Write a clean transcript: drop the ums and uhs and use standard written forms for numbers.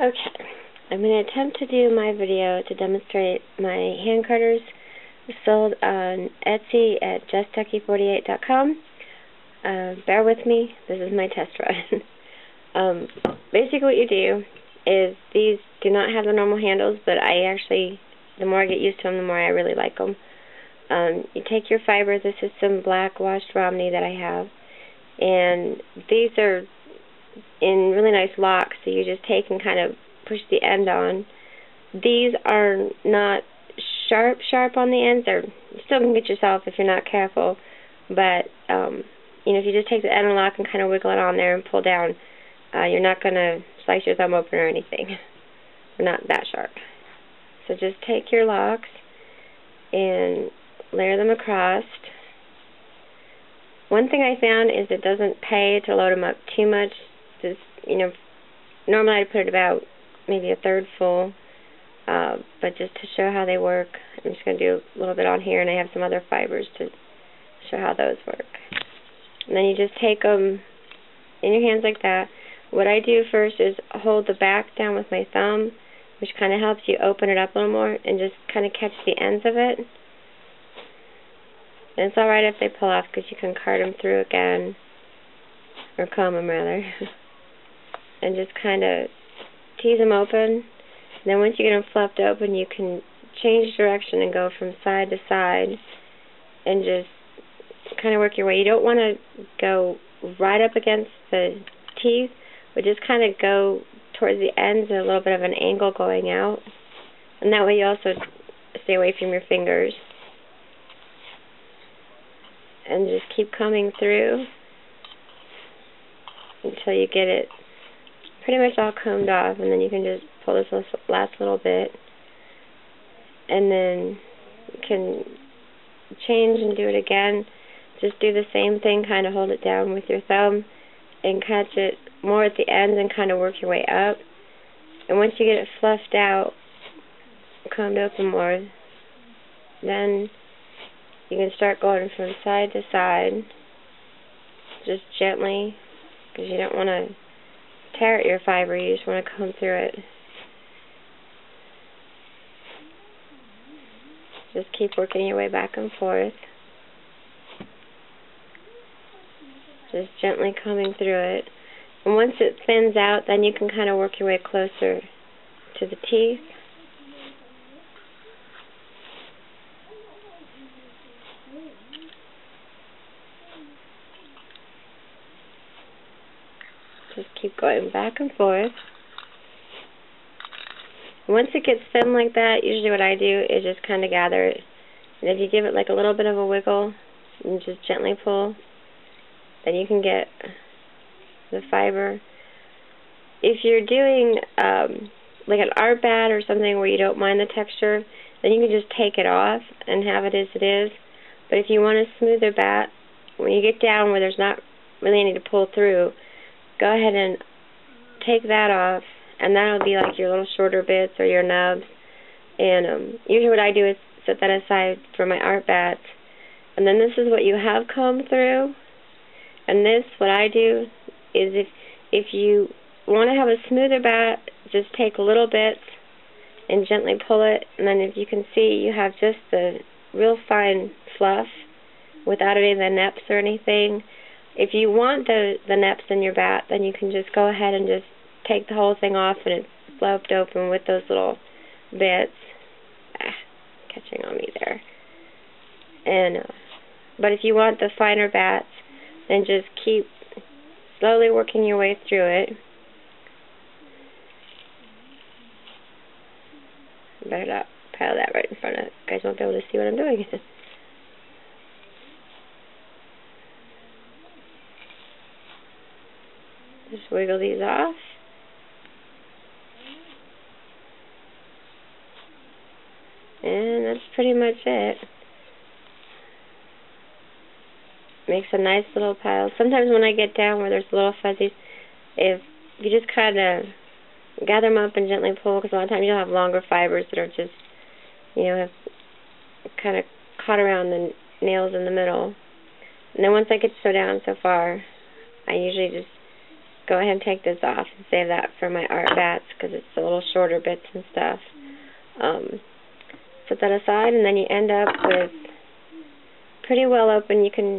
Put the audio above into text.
Okay, I'm going to attempt to do my video to demonstrate my hand cutters sold on Etsy at justducky48.wmv. Bear with me, this is my test run. Basically what you do is, these do not have the normal handles, but the more I get used to them, the more I really like them. You take your fiber. This is some black washed Romney that I have, and these are in really nice locks, so you just take and kind of push the end on. These are not sharp on the ends. You still can get yourself if you're not careful, but if you just take the end of the lock and kind of wiggle it on there and pull down, you're not going to slice your thumb open or anything. They're not that sharp. So just take your locks and layer them across. One thing I found is it doesn't pay to load them up too much. Just, normally I'd put it about maybe a third full, but just to show how they work, I'm just going to do a little bit on here, and I have some other fibers to show how those work. And then you just take them in your hands like that. What I do first is hold the back down with my thumb, which kind of helps you open it up a little more, and just kind of catch the ends of it. And it's alright if they pull off, because you can card them through again, or comb them rather, and just kind of tease them open. And then once you get them fluffed open, you can change direction and go from side to side and just kind of work your way. You don't want to go right up against the teeth, but just kind of go towards the ends and a little bit of an angle going out. And that way you also stay away from your fingers. And just keep coming through until you get it pretty much all combed off, and then you can just pull this last little bit, and then you can change and do it again. Just do the same thing, kind of hold it down with your thumb and catch it more at the ends and kind of work your way up. And once you get it fluffed out, combed open more, then you can start going from side to side, just gently, because you don't want to tear at your fiber, you just want to comb through it. Just keep working your way back and forth. Just gently combing through it. And once it thins out, then you can kind of work your way closer to the teeth. Just keep going back and forth. Once it gets thin like that, usually what I do is just kind of gather it. And if you give it like a little bit of a wiggle and just gently pull, then you can get the fiber. If you're doing like an art bat or something where you don't mind the texture, then you can just take it off and have it as it is. But if you want a smoother bat, when you get down where there's not really any to pull through, go ahead and take that off, and that'll be like your little shorter bits or your nubs. And usually what I do is set that aside for my art bats. And then this is what you have come through. And this, what I do is, if you want to have a smoother bat, just take little bits and gently pull it. And then if you can see, you have just the real fine fluff without any of the neps or anything. If you want the neps in your bat, then you can just go ahead and just take the whole thing off, and it's fluffed open with those little bits. Catching on me there. And but if you want the finer bats, then just keep slowly working your way through it. Better not pile that right in front of it. You guys won't be able to see what I'm doing. Just wiggle these off. And that's pretty much it. Makes a nice little pile. Sometimes when I get down where there's little fuzzies, if you just kind of gather them up and gently pull, because a lot of times you'll have longer fibers that are just, have kind of caught around the nails in the middle. And then once I get so down so far, I usually just go ahead and take this off and save that for my art bats because it's the little shorter bits and stuff. Put that aside, and then you end up with pretty well open. You can